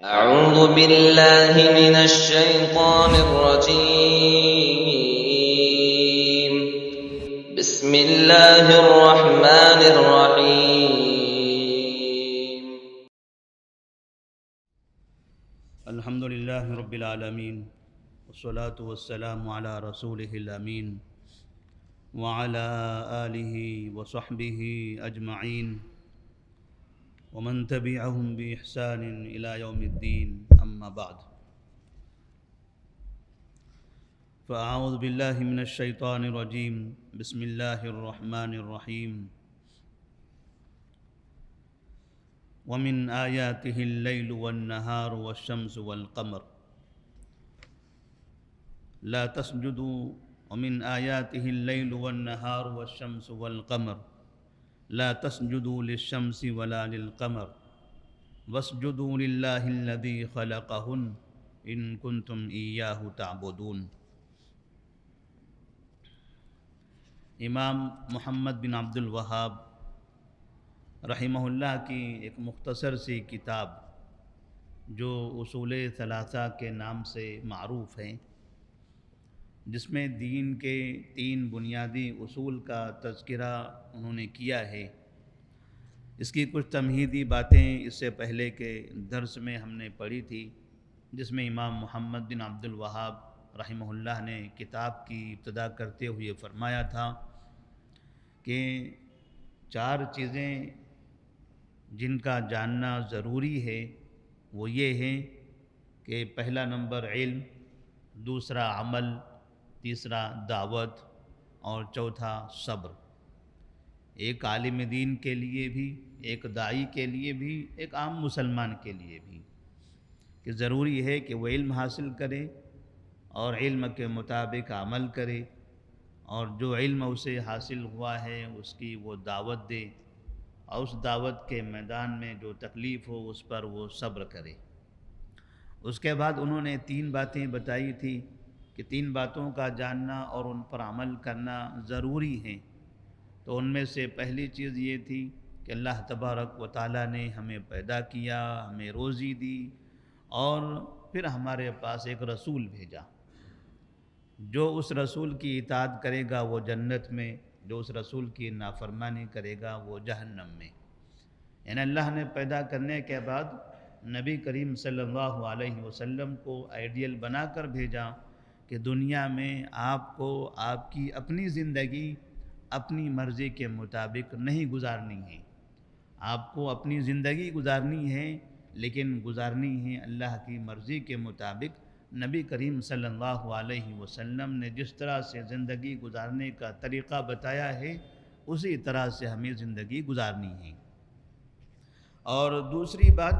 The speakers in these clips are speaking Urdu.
أعوذ بالله من الشيطان الرجيم. بسم الله الرحمن الرحيم. الحمد لله رب العالمين والصلاة والسلام على رسوله الأمين وعلى آله وصحبه أجمعين ومن تبعهم بإحسان إلى يوم الدين أما بعد فأعوذ بالله من الشيطان الرجيم بسم الله الرحمن الرحيم ومن آياته الليل والنهار والشمس والقمر لا تسجدوا ومن آياته الليل والنهار والشمس والقمر لا تسجدوا للشمس ولا للقمر واسجدوا لله الذي خلقهن إن كنتم إياه تعبدون۔ امام محمد بن عبد الوہاب رحمہ اللہ کی ایک مختصر سی کتاب جو اصول ثلاثہ کے نام سے معروف ہے، جس میں دین کے 3 بنیادی اصول کا تذکرہ انہوں نے کیا ہے۔ اس کی کچھ تمہیدی باتیں اس سے پہلے کے درس میں ہم نے پڑھی تھی، جس میں امام محمد بن عبد الوہاب رحمہ اللہ نے کتاب کی ابتدا کرتے ہوئے فرمایا تھا کہ 4 چیزیں جن کا جاننا ضروری ہے وہ یہ ہے کہ پہلا نمبر علم، دوسرا عمل، تیسرا دعوت اور چوتھا صبر۔ ایک عالم دین کے لیے بھی، ایک داعی کے لیے بھی، ایک عام مسلمان کے لیے بھی کہ ضروری ہے کہ وہ علم حاصل کرے اور علم کے مطابق عمل کرے، اور جو علم اسے حاصل ہوا ہے اس کی وہ دعوت دے، اور اس دعوت کے میدان میں جو تکلیف ہو اس پر وہ صبر کرے۔ اس کے بعد انہوں نے 3 باتیں بتائی تھی کہ 3 باتوں کا جاننا اور ان پر عمل کرنا ضروری ہیں۔ تو ان میں سے پہلی چیز یہ تھی کہ اللہ تبارک و تعالیٰ نے ہمیں پیدا کیا، ہمیں روزی دی، اور پھر ہمارے پاس ایک رسول بھیجا۔ جو اس رسول کی اطاعت کرے گا وہ جنت میں، جو اس رسول کی نافرمانی کرے گا وہ جہنم میں۔ یعنی اللہ نے پیدا کرنے کے بعد نبی کریم صلی اللہ علیہ وسلم کو آئیڈیل بنا کر بھیجا کہ دنیا میں آپ کو آپ کی اپنی زندگی اپنی مرضی کے مطابق نہیں گزارنی ہے۔ آپ کو اپنی زندگی گزارنی ہے، لیکن گزارنی ہے اللہ کی مرضی کے مطابق۔ نبی کریم صلی اللہ علیہ وسلم نے جس طرح سے زندگی گزارنے کا طریقہ بتایا ہے اسی طرح سے ہمیں زندگی گزارنی ہے۔ اور دوسری بات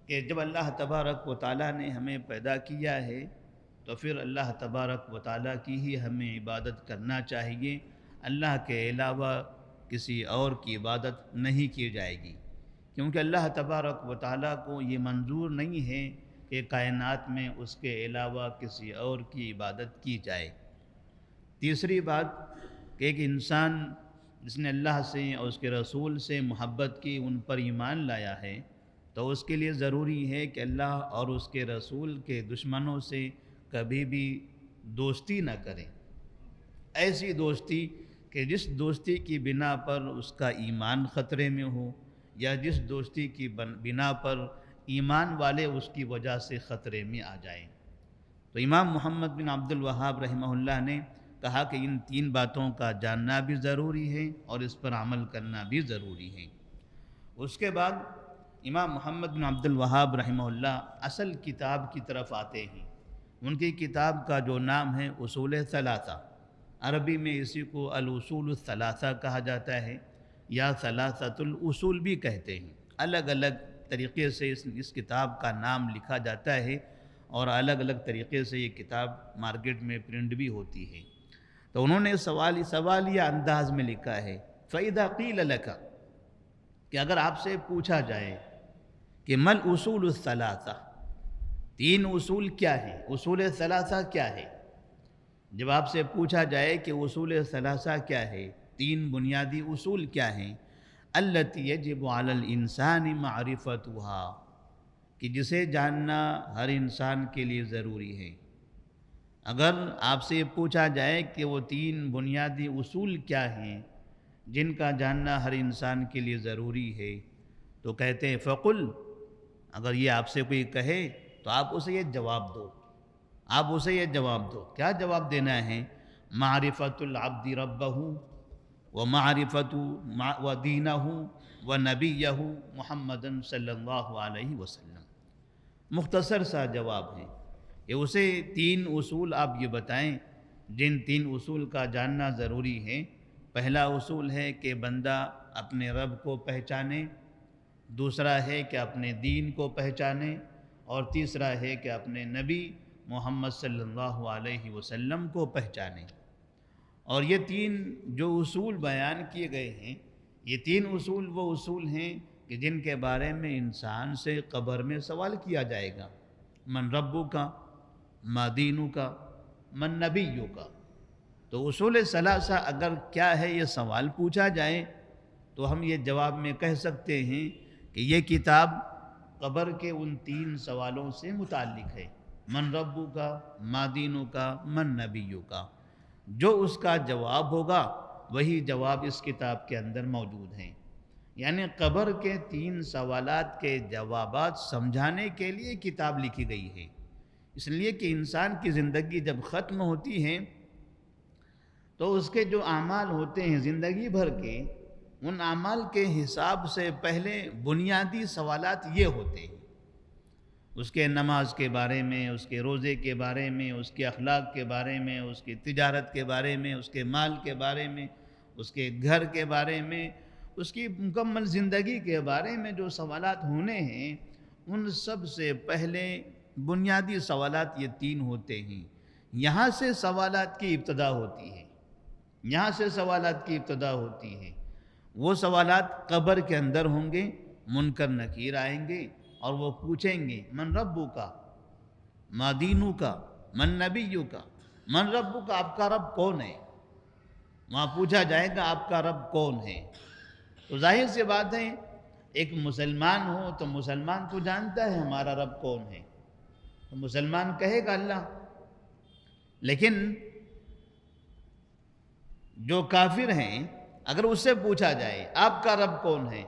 کہ جب اللہ تبارک و تعالیٰ نے ہمیں پیدا کیا ہے تو پھر اللہ تبارک و تعالیٰ کی ہی ہمیں عبادت کرنا چاہیے، اللہ کے علاوہ کسی اور کی عبادت نہیں کی جائے گی، کیونکہ اللہ تبارک و تعالیٰ کو یہ منظور نہیں ہے کہ کائنات میں اس کے علاوہ کسی اور کی عبادت کی جائے۔ تیسری بات کہ ایک انسان جس نے اللہ سے اور اس کے رسول سے محبت کی، ان پر ایمان لایا ہے، تو اس کے لیے ضروری ہے کہ اللہ اور اس کے رسول کے دشمنوں سے کبھی بھی دوستی نہ کرے۔ ایسی دوستی کہ جس دوستی کی بنا پر اس کا ایمان خطرے میں ہو، یا جس دوستی کی بنا پر ایمان والے اس کی وجہ سے خطرے میں آ جائیں۔ تو امام محمد بن عبد الوہاب رحمہ اللہ نے کہا کہ ان 3 باتوں کا جاننا بھی ضروری ہے اور اس پر عمل کرنا بھی ضروری ہے۔ اس کے بعد امام محمد بن عبد الوہاب رحمہ اللہ اصل کتاب کی طرف آتے ہیں۔ ان کی کتاب کا جو نام ہے اصول ثلاثہ، عربی میں اسی کو الاصول الثلاثہ کہا جاتا ہے، یا ثلاثۃ الاصول بھی کہتے ہیں۔ الگ الگ طریقے سے اس کتاب کا نام لکھا جاتا ہے، اور الگ الگ طریقے سے یہ کتاب مارکیٹ میں پرنٹ بھی ہوتی ہے۔ تو انہوں نے سوالیہ انداز میں لکھا ہے، فَإِذَا قِيلَ لَكَ، کہ اگر آپ سے پوچھا جائے کہ مَا الْأُصُولُ الثَّلَاثَةُ، 3 اصول کیا ہے، اصول ثلاثہ کیا ہے؟ جب آپ سے پوچھا جائے کہ اصول ثلاثہ کیا ہے، 3 بنیادی اصول کیا ہیں، التی یجب علی الانسان معرفتها، کہ جسے جاننا ہر انسان کے لیے ضروری ہے۔ اگر آپ سے پوچھا جائے کہ وہ 3 بنیادی اصول کیا ہیں جن کا جاننا ہر انسان کے لیے ضروری ہے، تو کہتے ہیں فقل، اگر یہ آپ سے کوئی کہے تو آپ اسے یہ جواب دو، آپ اسے یہ جواب دو۔ کیا جواب دینا ہے؟ معرفت العبد ربہ ومعرفت ودینہ ونبیہ محمد صلی اللہ علیہ وسلم۔ مختصر سا جواب ہے کہ اسے 3 اصول آپ یہ بتائیں جن 3 اصول کا جاننا ضروری ہے۔ پہلا اصول ہے کہ بندہ اپنے رب کو پہچانے، دوسرا ہے کہ اپنے دین کو پہچانے، اور تیسرا ہے کہ اپنے نبی محمد صلی اللہ علیہ وسلم کو پہچانے۔ اور یہ 3 جو اصول بیان کیے گئے ہیں، یہ 3 اصول وہ اصول ہیں کہ جن کے بارے میں انسان سے قبر میں سوال کیا جائے گا۔ من ربو کا، ما دینو کا، من نبیو کا۔ تو اصول ثلاثہ اگر کیا ہے یہ سوال پوچھا جائے تو ہم یہ جواب میں کہہ سکتے ہیں کہ یہ کتاب قبر کے ان 3 سوالوں سے متعلق ہے، من ربو کا، ما دینو کا، من نبیو کا۔ جو اس کا جواب ہوگا وہی جواب اس کتاب کے اندر موجود ہیں۔ یعنی قبر کے 3 سوالات کے جوابات سمجھانے کے لیے کتاب لکھی گئی ہے۔ اس لیے کہ انسان کی زندگی جب ختم ہوتی ہے تو اس کے جو اعمال ہوتے ہیں زندگی بھر کے، ان اعمال کے حساب سے پہلے بنیادی سوالات یہ ہوتے ہیں، اس کے نماز کے بارے میں، اس کے روزے کے بارے میں، اس کے اخلاق کے بارے میں، اس کی تجارت کے بارے میں، اس کے مال کے بارے میں، اس کے گھر کے بارے میں، اس کی مکمل زندگی کے بارے میں جو سوالات ہونے ہیں، ان سب سے پہلے بنیادی سوالات یہ 3 ہوتے ہیں۔ یہاں سے سوالات کی ابتدا ہوتی ہے، یہاں سے سوالات کی ابتدا ہوتی ہے۔ وہ سوالات قبر کے اندر ہوں گے، منکر نکیر آئیں گے اور وہ پوچھیں گے من ربو کا، ما دینو کا، من نبیو کا۔ من ربو کا، آپ کا رب کون ہے؟ وہاں پوچھا جائے گا آپ کا رب کون ہے۔ تو ظاہر سی بات ہے ایک مسلمان ہو تو مسلمان تو جانتا ہے ہمارا رب کون ہے، تو مسلمان کہے گا اللہ۔ لیکن جو کافر ہیں اگر اس سے پوچھا جائے آپ کا رب کون ہے،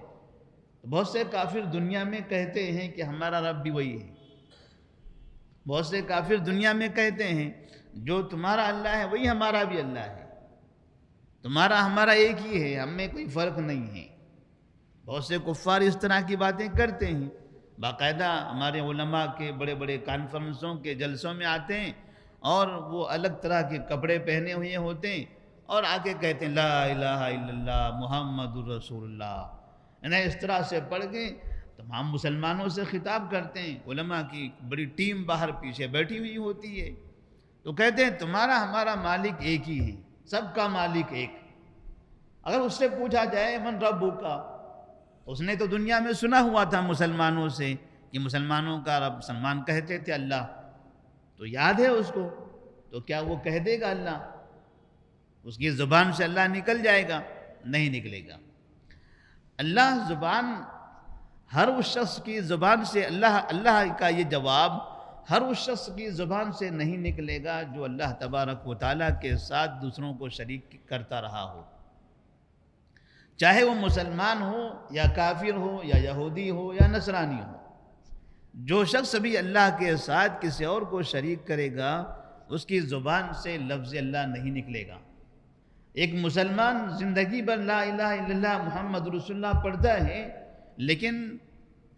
تو بہت سے کافر دنیا میں کہتے ہیں کہ ہمارا رب بھی وہی ہے۔ بہت سے کافر دنیا میں کہتے ہیں جو تمہارا اللہ ہے وہی ہمارا بھی اللہ ہے، تمہارا ہمارا ایک ہی ہے، ہم میں کوئی فرق نہیں ہے۔ بہت سے کفار اس طرح کی باتیں کرتے ہیں، باقاعدہ ہمارے علماء کے بڑے بڑے کانفرنسوں کے جلسوں میں آتے ہیں اور وہ الگ طرح کے کپڑے پہنے ہوئے ہوتے ہیں اور آگے کہتے ہیں لا الہ الا اللہ محمد الرسول اللہ، انہیں اس طرح سے پڑھ کے تمام مسلمانوں سے خطاب کرتے ہیں۔ علماء کی بڑی ٹیم باہر پیچھے بیٹھی ہوئی ہوتی ہے، تو کہتے ہیں تمہارا ہمارا مالک ایک ہی ہے، سب کا مالک ایک۔ اگر اس سے پوچھا جائے من ربو کا، اس نے تو دنیا میں سنا ہوا تھا مسلمانوں سے کہ مسلمانوں کا رب، مسلمان کہتے تھے اللہ، تو یاد ہے اس کو، تو کیا وہ کہہ دے گا اللہ؟ اس کی زبان سے اللہ نکل جائے گا؟ نہیں نکلے گا۔ اللہ زبان، ہر اس شخص کی زبان سے اللہ کا یہ جواب ہر اس شخص کی زبان سے نہیں نکلے گا جو اللہ تبارک و تعالیٰ کے ساتھ دوسروں کو شریک کرتا رہا ہو، چاہے وہ مسلمان ہو یا کافر ہو یا یہودی ہو یا نصرانی ہو۔ جو شخص بھی اللہ کے ساتھ کسی اور کو شریک کرے گا اس کی زبان سے لفظ اللہ نہیں نکلے گا۔ ایک مسلمان زندگی بھر لا الہ الا اللہ محمد رسول اللہ پڑھتا ہے، لیکن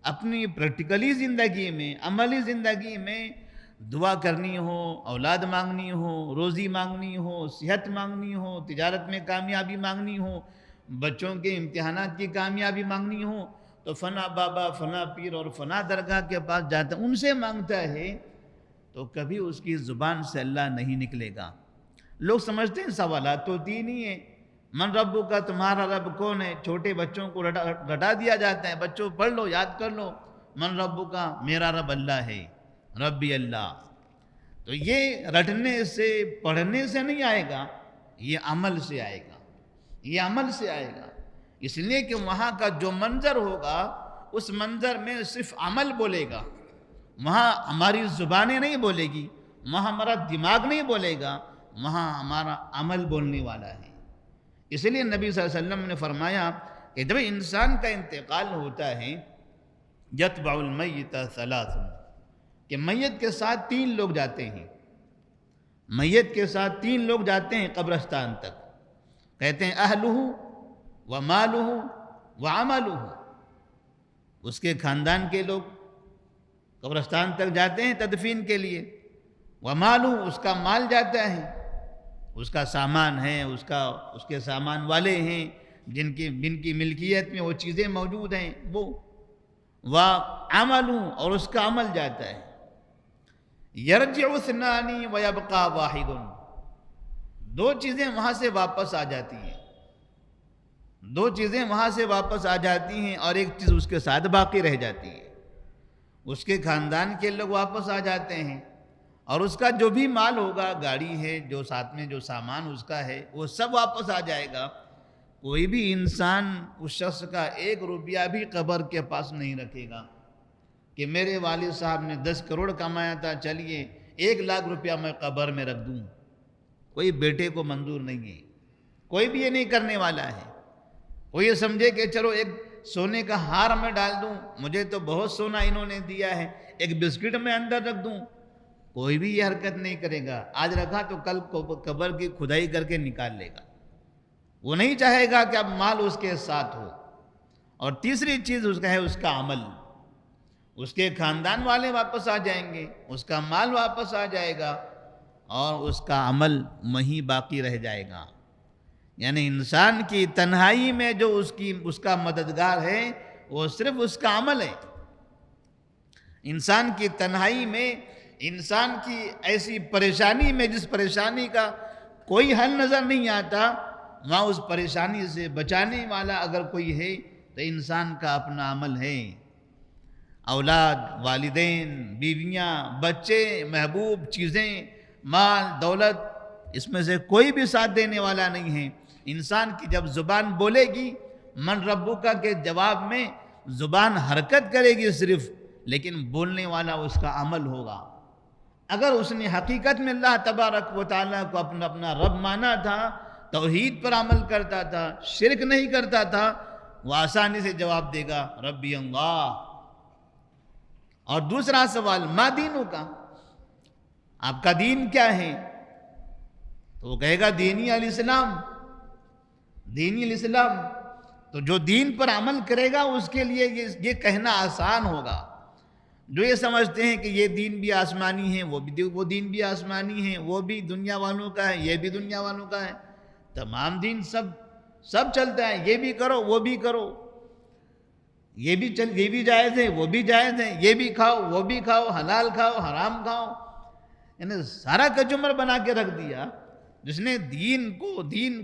اپنی پریکٹیکلی زندگی میں، عملی زندگی میں دعا کرنی ہو، اولاد مانگنی ہو، روزی مانگنی ہو، صحت مانگنی ہو، تجارت میں کامیابی مانگنی ہو، بچوں کے امتحانات کی کامیابی مانگنی ہو، تو فنا بابا، فنا پیر اور فنا درگاہ کے پاس جاتا ہے، ان سے مانگتا ہے، تو کبھی اس کی زبان سے اللہ نہیں نکلے گا۔ لوگ سمجھتے ہیں سوالات تو 3 ہی ہیں، من ربو کا، تمہارا رب کون ہے، چھوٹے بچوں کو رٹا دیا جاتا ہے، بچوں پڑھ لو، یاد کر لو، من ربو کا، میرا رب اللہ ہے، ربی اللہ۔ تو یہ رٹنے سے، پڑھنے سے نہیں آئے گا، یہ عمل سے آئے گا، یہ عمل سے آئے گا۔ اس لیے کہ وہاں کا جو منظر ہوگا اس منظر میں صرف عمل بولے گا، وہاں ہماری زبانیں نہیں بولے گی، وہاں ہمارا دماغ نہیں بولے گا، وہاں ہمارا عمل بولنے والا ہے۔ اس لیے نبی صلی اللہ علیہ وسلم نے فرمایا کہ جب انسان کا انتقال ہوتا ہے یتبع المیت ثلاث، کہ میت کے ساتھ 3 لوگ جاتے ہیں، میت کے ساتھ 3 لوگ جاتے ہیں قبرستان تک، کہتے ہیں اہلہ و مالہ و عملہ، اس کے خاندان کے لوگ قبرستان تک جاتے ہیں تدفین کے لیے، و مالہ، اس کا مال جاتا ہے، اس کا سامان ہے، اس کے سامان والے ہیں جن کی ملکیت میں وہ چیزیں موجود ہیں وہ، و عملہ، اور اس کا عمل جاتا ہے۔ یرجع اثنان ویبقى واحد، 2 چیزیں وہاں سے واپس آ جاتی ہیں، 2 چیزیں وہاں سے واپس آ جاتی ہیں اور ایک چیز اس کے ساتھ باقی رہ جاتی ہے۔ اس کے خاندان کے لوگ واپس آ جاتے ہیں اور اس کا جو بھی مال ہوگا، گاڑی ہے، جو ساتھ میں جو سامان اس کا ہے، وہ سب واپس آ جائے گا۔ کوئی بھی انسان اس شخص کا 1 روپیہ بھی قبر کے پاس نہیں رکھے گا کہ میرے والد صاحب نے 10 کروڑ کمایا تھا، چلیے 1 لاکھ روپیہ میں قبر میں رکھ دوں۔ کوئی بیٹے کو منظور نہیں ہے، کوئی بھی یہ نہیں کرنے والا ہے۔ وہ یہ سمجھے کہ چلو ایک سونے کا ہار میں ڈال دوں، مجھے تو بہت سونا انہوں نے دیا ہے، ایک بسکٹ میں اندر رکھ دوں، کوئی بھی یہ حرکت نہیں کرے گا۔ آج رکھا تو کل قبر کی کھدائی کر کے نکال لے گا، وہ نہیں چاہے گا کہ اب مال اس کے ساتھ ہو۔ اور تیسری چیز اس کا ہے اس کا عمل، اس کے خاندان والے واپس آ جائیں گے، اس کا مال واپس آ جائے گا اور اس کا عمل وہیں باقی رہ جائے گا۔ یعنی انسان کی تنہائی میں جو اس کا مددگار ہے وہ صرف اس کا عمل ہے۔ انسان کی تنہائی میں، انسان کی ایسی پریشانی میں جس پریشانی کا کوئی حل نظر نہیں آتا، وہاں اس پریشانی سے بچانے والا اگر کوئی ہے تو انسان کا اپنا عمل ہے۔ اولاد، والدین، بیویاں، بچے، محبوب چیزیں، مال، دولت، اس میں سے کوئی بھی ساتھ دینے والا نہیں ہے۔ انسان کی جب زبان بولے گی من ربک کے جواب میں، زبان حرکت کرے گی صرف، لیکن بولنے والا اس کا عمل ہوگا۔ اگر اس نے حقیقت میں اللہ تبارک و تعالیٰ کو اپنا رب مانا تھا، توحید پر عمل کرتا تھا، شرک نہیں کرتا تھا، وہ آسانی سے جواب دے گا ربی اللہ۔ اور دوسرا سوال ما دینوں کا، آپ کا دین کیا ہے؟ تو وہ کہے گا دینی الاسلام، دینی الاسلام۔ تو جو دین پر عمل کرے گا اس کے لیے یہ کہنا آسان ہوگا۔ جو یہ سمجھتے ہیں کہ یہ دین بھی آسمانی ہے، وہ دین بھی آسمانی ہے، وہ بھی دنیا والوں کا ہے، یہ بھی دنیا والوں کا ہے، تمام دین سب چلتا ہے، یہ بھی کرو وہ بھی کرو، یہ بھی جائز ہے وہ بھی جائز ہے، یہ بھی کھاؤ وہ بھی کھاؤ، حلال کھاؤ حرام کھاؤ، یعنی سارا کچمر بنا کے رکھ دیا۔ جس نے دین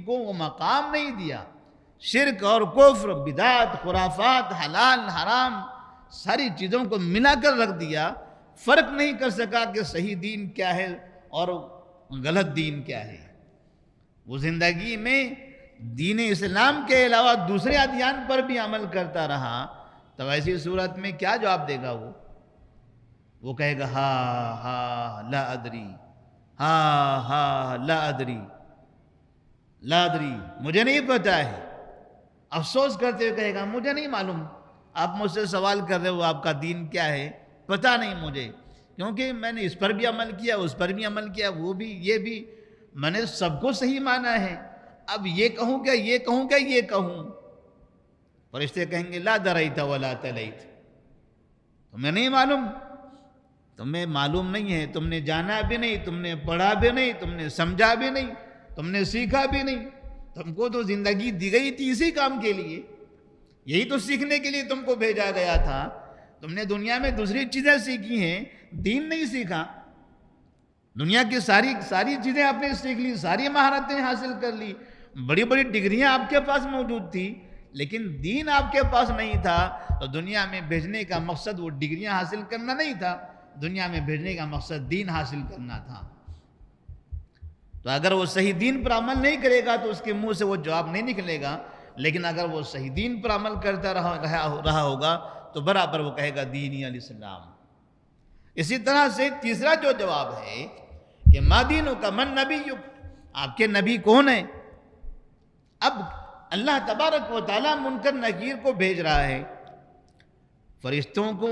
کو وہ مقام نہیں دیا، شرک اور کفر، بدعت، خرافات، حلال حرام، ساری چیزوں کو ملا کر رکھ دیا، فرق نہیں کر سکا کہ صحیح دین کیا ہے اور غلط دین کیا ہے۔ وہ زندگی میں دین اسلام کے علاوہ دوسرے ادیان پر بھی عمل کرتا رہا، تو ایسی صورت میں کیا جواب دے گا؟ وہ کہے گا ہاں لا ادری، ہاں لا ادری، لا ادری، مجھے نہیں پتہ ہے۔ افسوس کرتے ہوئے کہے گا مجھے نہیں معلوم، آپ مجھ سے سوال کر رہے ہو آپ کا دین کیا ہے، پتہ نہیں مجھے، کیونکہ میں نے اس پر بھی عمل کیا، اس پر بھی عمل کیا، وہ بھی یہ بھی، میں نے سب کو صحیح مانا ہے، اب یہ کہوں کیا یہ کہوں کیا یہ کہوں؟ فرشتے کہیں گے لا دریت ولا تلیت، تمہیں نہیں معلوم، تمہیں معلوم نہیں ہے، تم نے جانا بھی نہیں، تم نے پڑھا بھی نہیں، تم نے سمجھا بھی نہیں، تم نے سیکھا بھی نہیں، تم کو تو زندگی دی گئی تھی اسی کام کے لیے، یہی تو سیکھنے کے لیے تم کو بھیجا گیا تھا، تم نے دنیا میں دوسری چیزیں سیکھی ہیں، دین نہیں سیکھا۔ دنیا کی ساری چیزیں آپ نے سیکھ لی، ساری مہارتیں حاصل کر لی، بڑی بڑی ڈگریاں آپ کے پاس موجود تھی، لیکن دین آپ کے پاس نہیں تھا، تو دنیا میں بھیجنے کا مقصد وہ ڈگریاں حاصل کرنا نہیں تھا، دنیا میں بھیجنے کا مقصد دین حاصل کرنا تھا۔ تو اگر وہ صحیح دین پر عمل نہیں کرے گا تو اس کے منہ سے وہ جواب نہیں نکلے گا، لیکن اگر وہ صحیح دین پر عمل کرتا رہا ہوگا تو برابر وہ کہے گا دینی الاسلام۔ اسی طرح سے تیسرا جو جواب ہے کہ ما دینک من نبیک، آپ کے نبی کون ہیں؟ اب اللہ تبارک و تعالیٰ منکر نکیر کو بھیج رہا ہے، فرشتوں کو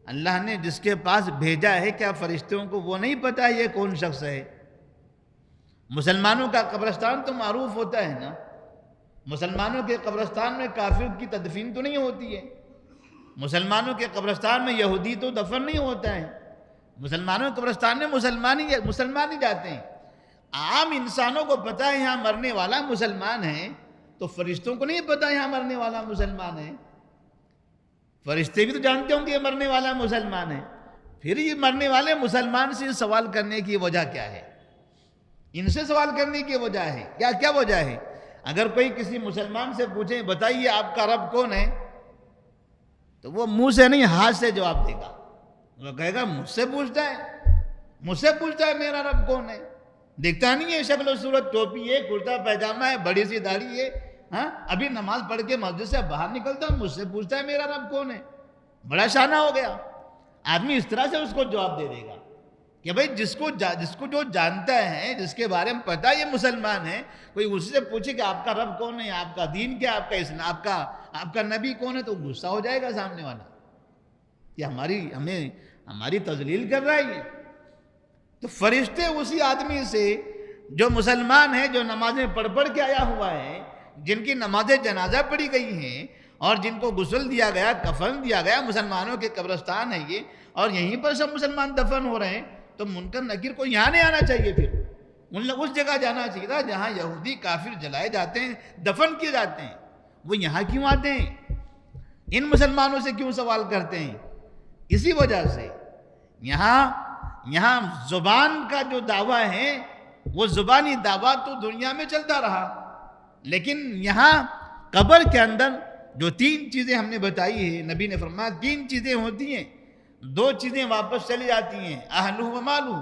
اللہ نے جس کے پاس بھیجا ہے، کیا فرشتوں کو وہ نہیں پتا یہ کون شخص ہے؟ مسلمانوں کا قبرستان تو معروف ہوتا ہے نا، مسلمانوں کے قبرستان میں کافر کی تدفین تو نہیں ہوتی ہے، مسلمانوں کے قبرستان میں یہودی تو دفن نہیں ہوتا ہے، مسلمانوں کے قبرستان میں مسلمان ہی جاتے ہیں۔ عام انسانوں کو پتا ہے یہاں مرنے والا مسلمان ہے، تو فرشتوں کو نہیں پتا یہاں مرنے والا مسلمان ہے؟ فرشتے بھی تو جانتے ہوں کہ یہ مرنے والا مسلمان ہے، پھر یہ مرنے والے مسلمان سے سوال کرنے کی وجہ کیا ہے؟ ان سے سوال کرنے کی وجہ ہے کیا وجہ ہے؟ اگر کوئی کسی مسلمان سے پوچھے بتائیے آپ کا رب کون ہے، تو وہ منہ سے نہیں ہاتھ سے جواب دے گا، وہ کہے گا مجھ سے پوچھتا ہے میرا رب کون ہے؟ دیکھتا نہیں ہے شکل و صورت، ٹوپی ہے، کرتا پیجامہ ہے، بڑی سی داڑھی ہے، ہاں ابھی نماز پڑھ کے مسجد سے باہر نکلتا مجھ سے پوچھتا ہے میرا رب کون ہے؟ بڑا شانہ ہو گیا آدمی، اس طرح سے اس کو جواب دے دے گا کہ بھائی جس کو جو جانتا ہے، جس کے بارے میں پتا یہ مسلمان ہے، کوئی اسی سے پوچھے کہ آپ کا رب کون ہے، آپ کا دین کیا، آپ کا اسلام، آپ کا نبی کون ہے، تو غصہ ہو جائے گا سامنے والا، یہ ہماری تذلیل کر رہا ہے یہ۔ تو فرشتے اسی آدمی سے جو مسلمان ہے، جو نمازیں پڑھ کے آیا ہوا ہے، جن کی نماز جنازہ پڑھی گئی ہیں اور جن کو غسل دیا گیا، کفن دیا گیا، مسلمانوں کے قبرستان ہے یہ، اور یہیں پر سب مسلمان دفن ہو رہے ہیں، تو منکر نکیر کو یہاں نہیں آنا چاہیے، پھر ان لوگ اس جگہ جانا چاہیے تھا جہاں یہودی کافر جلائے جاتے ہیں، دفن کیے جاتے ہیں، وہ یہاں کیوں آتے ہیں؟ ان مسلمانوں سے کیوں سوال کرتے ہیں؟ اسی وجہ سے یہاں زبان کا جو دعویٰ ہے، وہ زبانی دعویٰ تو دنیا میں چلتا رہا، لیکن یہاں قبر کے اندر جو 3 چیزیں ہم نے بتائی ہیں، نبی نے فرمایا 3 چیزیں ہوتی ہیں، 2 چیزیں واپس چلی جاتی ہیں، اہلہ و مالہ،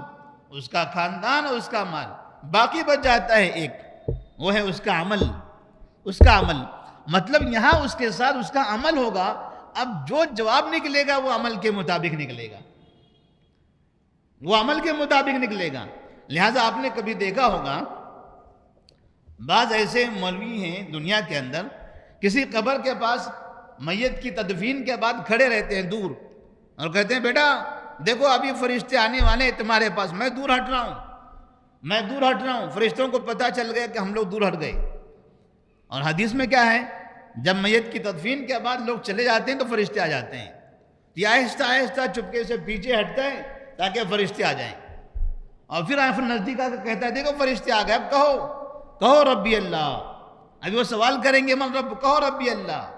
اس کا خاندان اور اس کا مال، باقی بچ جاتا ہے ایک، وہ ہے اس کا عمل۔ مطلب یہاں اس کے ساتھ اس کا عمل ہوگا، اب جو جواب نکلے گا وہ عمل کے مطابق نکلے گا، لہٰذا آپ نے کبھی دیکھا ہوگا بعض ایسے مولوی ہیں دنیا کے اندر، کسی قبر کے پاس میت کی تدفین کے بعد کھڑے رہتے ہیں دور، اور کہتے ہیں بیٹا دیکھو ابھی فرشتے آنے والے ہیں تمہارے پاس، میں دور ہٹ رہا ہوں، فرشتوں کو پتہ چل گیا کہ ہم لوگ دور ہٹ گئے۔ اور حدیث میں کیا ہے، جب میت کی تدفین کے بعد لوگ چلے جاتے ہیں تو فرشتے آ جاتے ہیں، یہ آہستہ آہستہ چپکے سے پیچھے ہٹتا ہے تاکہ فرشتے آ جائیں، اور پھر نزدیک آ کے کہتا ہے دیکھو فرشتے آ گئے، اب کہو ربی اللہ، ابھی وہ سوال کریں گے من رب، کہو ربی اللہ۔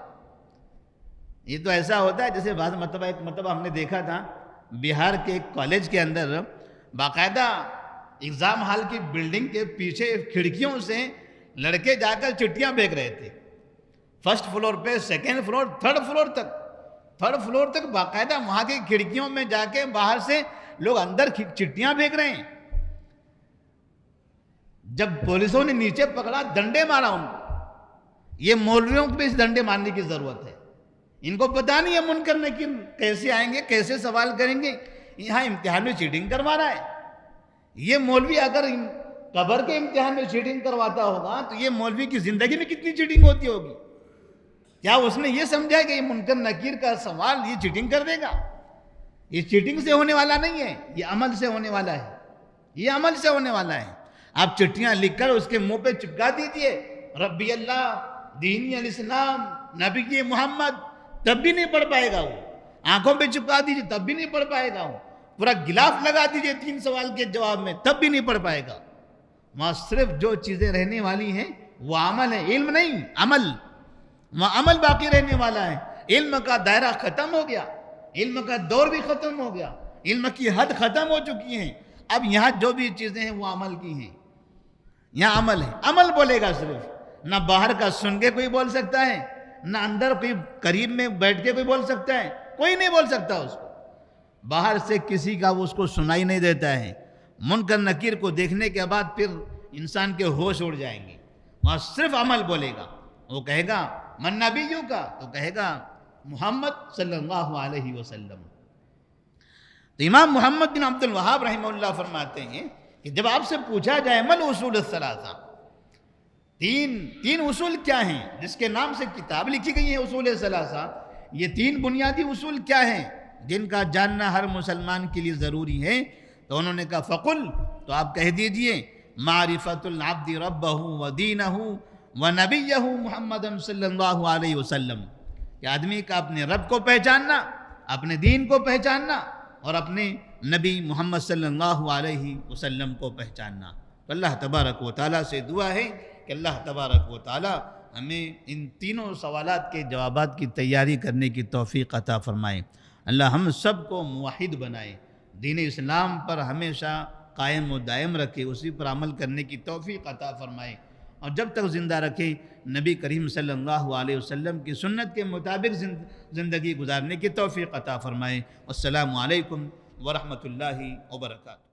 یہ تو ایسا ہوتا ہے جیسے بعض ایک مرتبہ ہم نے دیکھا تھا بہار کے ایک کالج کے اندر، باقاعدہ ایگزام ہال کی بلڈنگ کے پیچھے کھڑکیوں سے لڑکے جا کر چٹیاں پھینک رہے تھے، 1st فلور پہ، 2nd فلور، 3rd فلور تک باقاعدہ وہاں کی کھڑکیوں میں جا کے باہر سے لوگ اندر چٹیاں پھینک رہے ہیں۔ جب پولیسوں نے نیچے پکڑا، ڈنڈے مارا ان کو۔ یہ مولویوں کو بھی اس ڈنڈے مارنے کی ضرورت ہے، ان کو پتہ نہیں ہے منکر نکیر کیسے آئیں گے، کیسے سوال کریں گے، یہاں امتحان میں چیٹنگ کروا رہا ہے۔ یہ مولوی اگر قبر کے امتحان میں چیٹنگ کرواتا ہوگا تو یہ مولوی کی زندگی میں کتنی چیٹنگ ہوتی ہوگی؟ کیا اس نے یہ سمجھا کہ یہ منکر نکیر کا سوال یہ چیٹنگ کر دے گا؟ یہ چیٹنگ سے ہونے والا نہیں ہے، یہ عمل سے ہونے والا ہے، آپ چٹیاں لکھ کر اس کے منہ پہ چپکا دیجئے ربی اللہ، دینی الاسلام، نبی محمد، تب بھی نہیں پڑھ پائے گا وہ۔ آنکھوں پہ چپکا دیجئے تب بھی نہیں پڑھ پائے گا وہ۔ پورا غلاف لگا دیجئے 3 سوال کے جواب میں تب بھی نہیں پڑھ پائے گا۔ وہاں صرف جو چیزیں رہنے والی ہیں وہ عمل ہے، علم نہیں، عمل۔ وہاں عمل باقی رہنے والا ہے، علم کا دائرہ ختم ہو گیا، علم کا دور بھی ختم ہو گیا، علم کی حد ختم ہو چکی ہیں۔ اب یہاں جو بھی چیزیں ہیں وہ عمل کی ہیں، یہاں عمل ہے، عمل بولے گا صرف، نہ باہر کا سن کے کوئی بول سکتا ہے، نہ اندر کوئی قریب میں بیٹھ کے کوئی بول سکتا ہے، کوئی نہیں بول سکتا اس کو، باہر سے کسی کا وہ اس کو سنائی نہیں دیتا ہے۔ منکر نکیر کو دیکھنے کے بعد پھر انسان کے ہوش اڑ جائیں گے، وہاں صرف عمل بولے گا۔ وہ کہے گا من نبیوں کا، تو کہے گا محمد صلی اللہ علیہ وسلم۔ تو امام محمد بن عبد الوہاب رحمہ اللہ فرماتے ہیں کہ جب آپ سے پوچھا جائے مل اصول الثلاثہ، تین اصول کیا ہیں جس کے نام سے کتاب لکھی گئی ہے اصول ثلاثہ، یہ تین بنیادی اصول کیا ہیں جن کا جاننا ہر مسلمان کے لیے ضروری ہے؟ تو انہوں نے کہا فقل، تو آپ کہہ دیجئے معرفت العبد ربہ و دینہ و نبیہ محمد صلی اللہ علیہ وسلم، کہ آدمی کا اپنے رب کو پہچاننا، اپنے دین کو پہچاننا اور اپنے نبی محمد صلی اللہ علیہ وسلم کو پہچاننا۔ تو اللہ تبارک و تعالیٰ سے دعا ہے کہ اللہ تبارک و تعالیٰ ہمیں ان تینوں سوالات کے جوابات کی تیاری کرنے کی توفیق عطا فرمائے۔ اللہ ہم سب کو موحد بنائے، دین اسلام پر ہمیشہ قائم و دائم رکھے، اسی پر عمل کرنے کی توفیق عطا فرمائے، اور جب تک زندہ رکھے نبی کریم صلی اللہ علیہ وسلم کی سنت کے مطابق زندگی گزارنے کی توفیق عطا فرمائے۔ السلام علیکم ورحمۃ اللہ وبرکاتہ۔